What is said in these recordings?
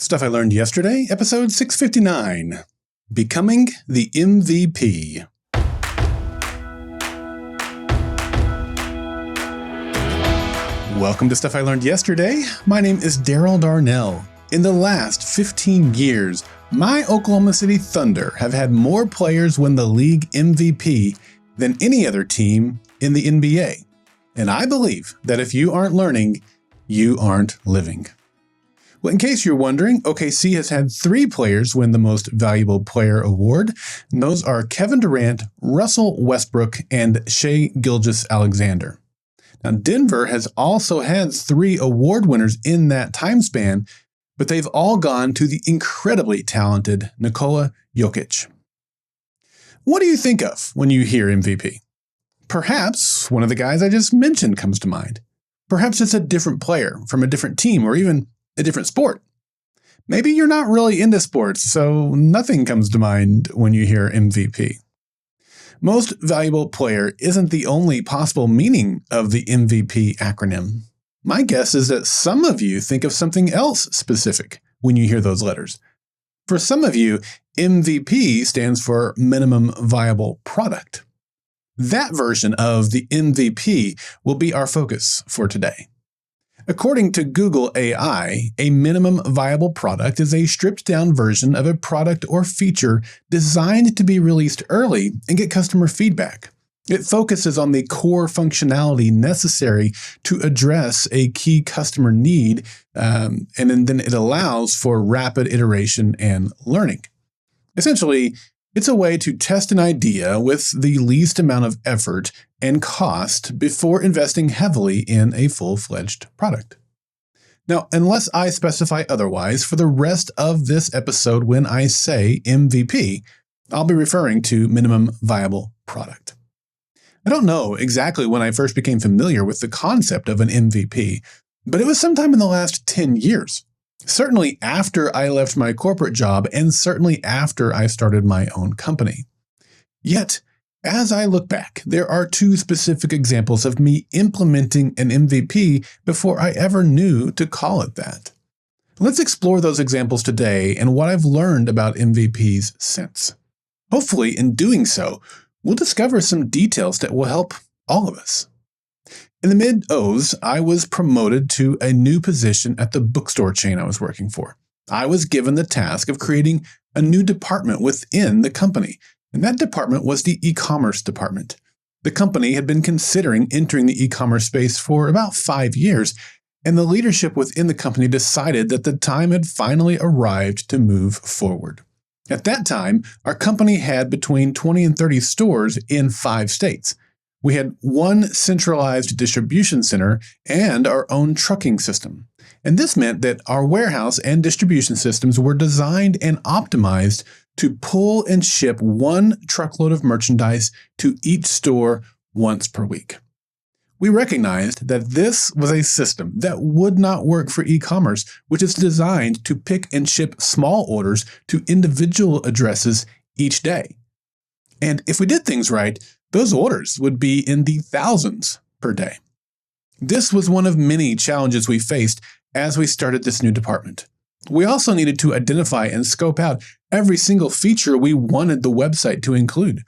Stuff I Learned Yesterday, episode 659, Becoming the MVP. Welcome to Stuff I Learned Yesterday. My name is Daryl Darnell. In the last 15 years, my Oklahoma City Thunder have had more players win the league MVP than any other team in the NBA. And I believe that if you aren't learning, you aren't living. Well, in case you're wondering, OKC has had 3 players win the Most Valuable Player award, and those are Kevin Durant, Russell Westbrook, and Shai Gilgeous-Alexander. Now, Denver has also had 3 award winners in that time span, but they've all gone to the incredibly talented Nikola Jokic. What do you think of when you hear MVP? Perhaps one of the guys I just mentioned comes to mind. Perhaps it's a different player from a different team or even a different sport. Maybe you're not really into sports, so nothing comes to mind when you hear MVP. Most Valuable Player isn't the only possible meaning of the MVP acronym. My guess is that some of you think of something else specific when you hear those letters. For some of you, MVP stands for Minimum Viable Product. That version of the MVP will be our focus for today. According to Google AI, a minimum viable product is a stripped-down version of a product or feature designed to be released early and get customer feedback. It focuses on the core functionality necessary to address a key customer need, and then it allows for rapid iteration and learning. Essentially, it's a way to test an idea with the least amount of effort and cost before investing heavily in a full-fledged product. Now, unless I specify otherwise, for the rest of this episode, when I say MVP, I'll be referring to Minimum Viable Product. I don't know exactly when I first became familiar with the concept of an MVP, but it was sometime in the last 10 years. Certainly after I left my corporate job and certainly after I started my own company. Yet, as I look back, there are 2 specific examples of me implementing an MVP before I ever knew to call it that. Let's explore those examples today and what I've learned about MVPs since. Hopefully, in doing so, we'll discover some details that will help all of us. In the mid-O's, I was promoted to a new position at the bookstore chain I was working for. I was given the task of creating a new department within the company, and that department was the e-commerce department. The company had been considering entering the e-commerce space for about 5 years, and the leadership within the company decided that the time had finally arrived to move forward. At that time, our company had between 20 and 30 stores in 5 states. We had one centralized distribution center and our own trucking system. And this meant that our warehouse and distribution systems were designed and optimized to pull and ship 1 truckload of merchandise to each store once per week. We recognized that this was a system that would not work for e-commerce, which is designed to pick and ship small orders to individual addresses each day. And if we did things right, those orders would be in the thousands per day. This was one of many challenges we faced as we started this new department. We also needed to identify and scope out every single feature we wanted the website to include.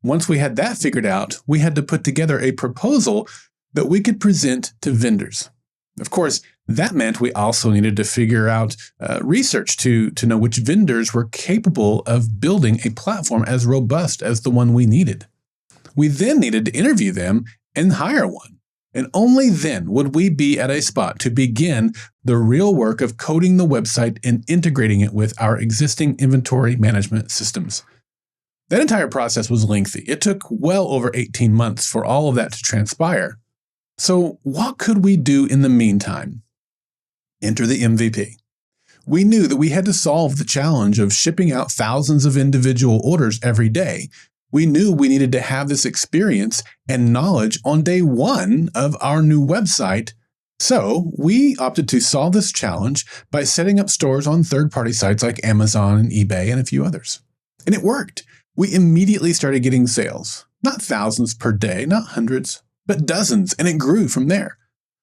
Once we had that figured out, we had to put together a proposal that we could present to vendors. Of course, that meant we also needed to figure out research to know which vendors were capable of building a platform as robust as the one we needed. We then needed to interview them and hire one. And only then would we be at a spot to begin the real work of coding the website and integrating it with our existing inventory management systems. That entire process was lengthy. It took well over 18 months for all of that to transpire. So what could we do in the meantime? Enter the MVP. We knew that we had to solve the challenge of shipping out thousands of individual orders every day. We knew we needed to have this experience and knowledge on day 1 of our new website. So we opted to solve this challenge by setting up stores on third-party sites like Amazon and eBay and a few others. And it worked. We immediately started getting sales. Not thousands per day, not hundreds, but dozens, and it grew from there.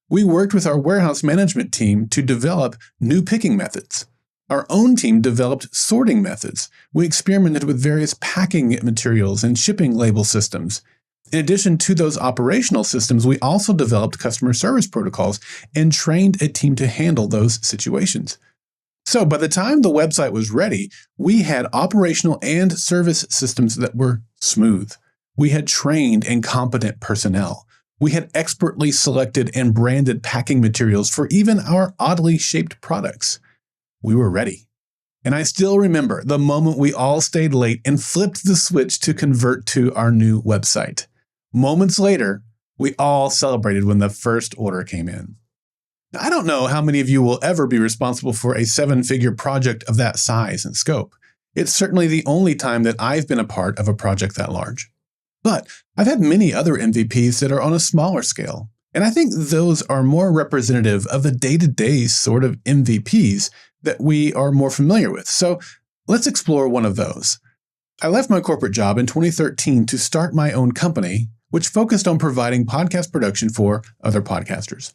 We worked with our warehouse management team to develop new picking methods. Our own team developed sorting methods. We experimented with various packing materials and shipping label systems. In addition to those operational systems, we also developed customer service protocols and trained a team to handle those situations. So by the time the website was ready, we had operational and service systems that were smooth. We had trained and competent personnel. We had expertly selected and branded packing materials for even our oddly shaped products. We were ready. And I still remember the moment we all stayed late and flipped the switch to convert to our new website. Moments later, we all celebrated when the first order came in. Now, I don't know how many of you will ever be responsible for a seven-figure project of that size and scope. It's certainly the only time that I've been a part of a project that large. But I've had many other MVPs that are on a smaller scale, and I think those are more representative of the day-to-day sort of MVPs that we are more familiar with. So let's explore one of those. I left my corporate job in 2013 to start my own company, which focused on providing podcast production for other podcasters.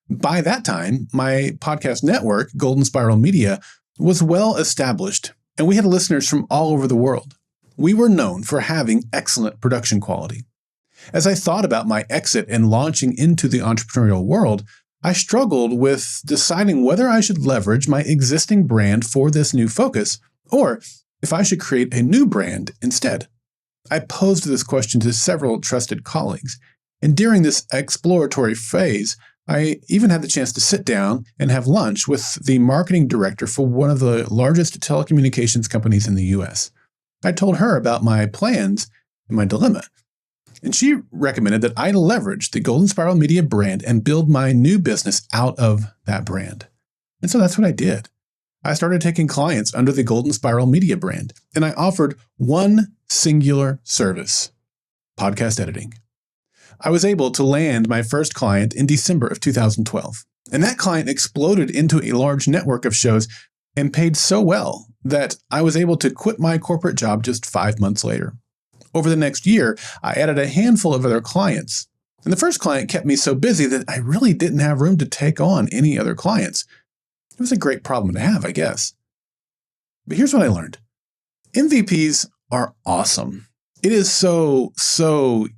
By that time, my podcast network, Golden Spiral Media, was well established, and we had listeners from all over the world. We were known for having excellent production quality. As I thought about my exit and launching into the entrepreneurial world, I struggled with deciding whether I should leverage my existing brand for this new focus, or if I should create a new brand instead. I posed this question to several trusted colleagues, and during this exploratory phase, I even had the chance to sit down and have lunch with the marketing director for one of the largest telecommunications companies in the US. I told her about my plans and my dilemma, and she recommended that I leverage the Golden Spiral Media brand and build my new business out of that brand. And so that's what I did. I started taking clients under the Golden Spiral Media brand, and I offered one singular service: podcast editing. I was able to land my first client in December of 2012, and that client exploded into a large network of shows and paid so well that I was able to quit my corporate job just 5 months later. Over the next year, I added a handful of other clients, and the first client kept me so busy that I really didn't have room to take on any other clients. It was a great problem to have, I guess. But here's what I learned. MVPs are awesome. It is so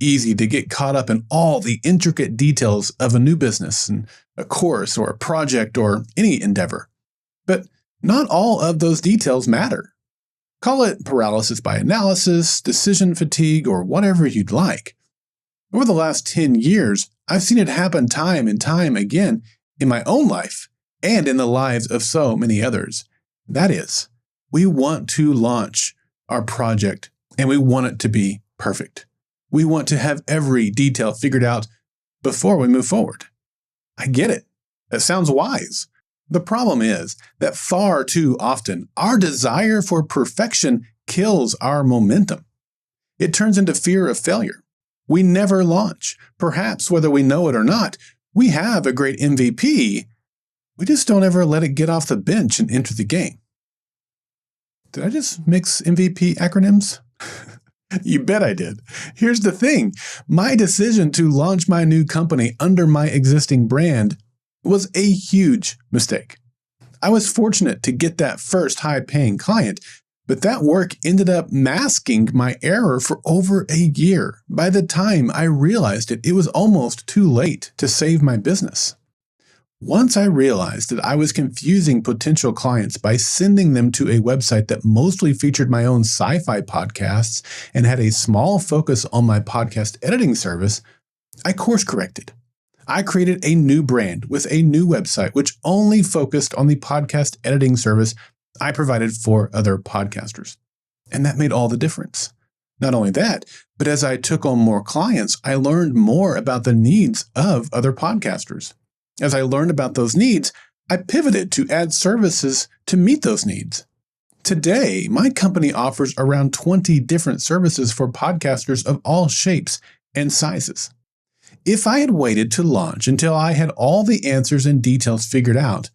easy to get caught up in all the intricate details of a new business and a course or a project or any endeavor. But not all of those details matter. Call it paralysis by analysis, decision fatigue, or whatever you'd like. Over the last 10 years, I've seen it happen time and time again in my own life and in the lives of so many others. That is, we want to launch our project and we want it to be perfect. We want to have every detail figured out before we move forward. I get it. That sounds wise. The problem is that far too often, our desire for perfection kills our momentum. It turns into fear of failure. We never launch. Perhaps, whether we know it or not, we have a great MVP. We just don't ever let it get off the bench and enter the game. Did I just mix MVP acronyms? You bet I did. Here's the thing. My decision to launch my new company under my existing brand was a huge mistake. I was fortunate to get that first high-paying client, but that work ended up masking my error for over a year. By the time I realized it, it was almost too late to save my business. Once I realized that I was confusing potential clients by sending them to a website that mostly featured my own sci-fi podcasts and had a small focus on my podcast editing service, I course-corrected. I created a new brand with a new website which only focused on the podcast editing service I provided for other podcasters. And that made all the difference. Not only that, but as I took on more clients, I learned more about the needs of other podcasters. As I learned about those needs, I pivoted to add services to meet those needs. Today, my company offers around 20 different services for podcasters of all shapes and sizes. If I had waited to launch until I had all the answers and details figured out,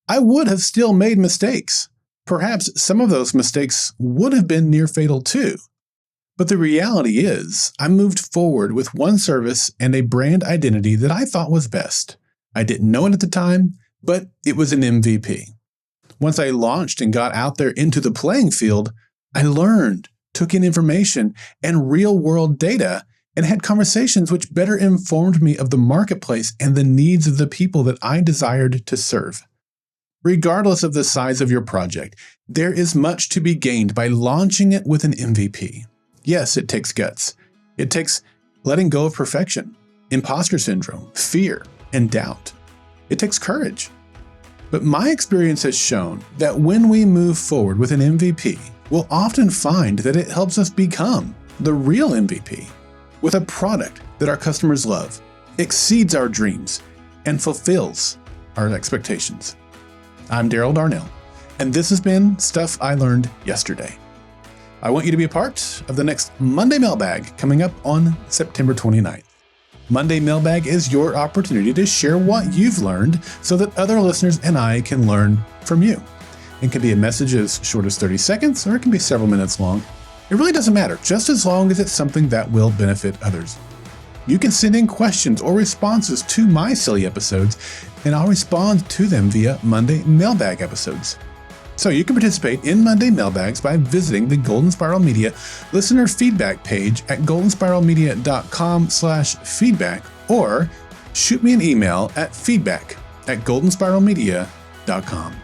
I would have still made mistakes. Perhaps some of those mistakes would have been near fatal too. But the reality is, I moved forward with one service and a brand identity that I thought was best. I didn't know it at the time, but it was an MVP. Once I launched and got out there into the playing field, I learned, took in information and real-world data, and had conversations which better informed me of the marketplace and the needs of the people that I desired to serve. Regardless of the size of your project, there is much to be gained by launching it with an MVP. Yes, it takes guts. It takes letting go of perfection, imposter syndrome, fear, and doubt. It takes courage. But my experience has shown that when we move forward with an MVP, we'll often find that it helps us become the real MVP with a product that our customers love, exceeds our dreams, and fulfills our expectations. I'm Daryl Darnell, and this has been Stuff I Learned Yesterday. I want you to be a part of the next Monday Mailbag coming up on September 29th. Monday Mailbag is your opportunity to share what you've learned so that other listeners and I can learn from you. It can be a message as short as 30 seconds, or it can be several minutes long. It really doesn't matter, just as long as it's something that will benefit others. You can send in questions or responses to my SILY episodes, and I'll respond to them via Monday Mailbag episodes. So you can participate in Monday Mailbags by visiting the Golden Spiral Media listener feedback page at goldenspiralmedia.com/feedback, or shoot me an email at feedback@goldenspiralmedia.com.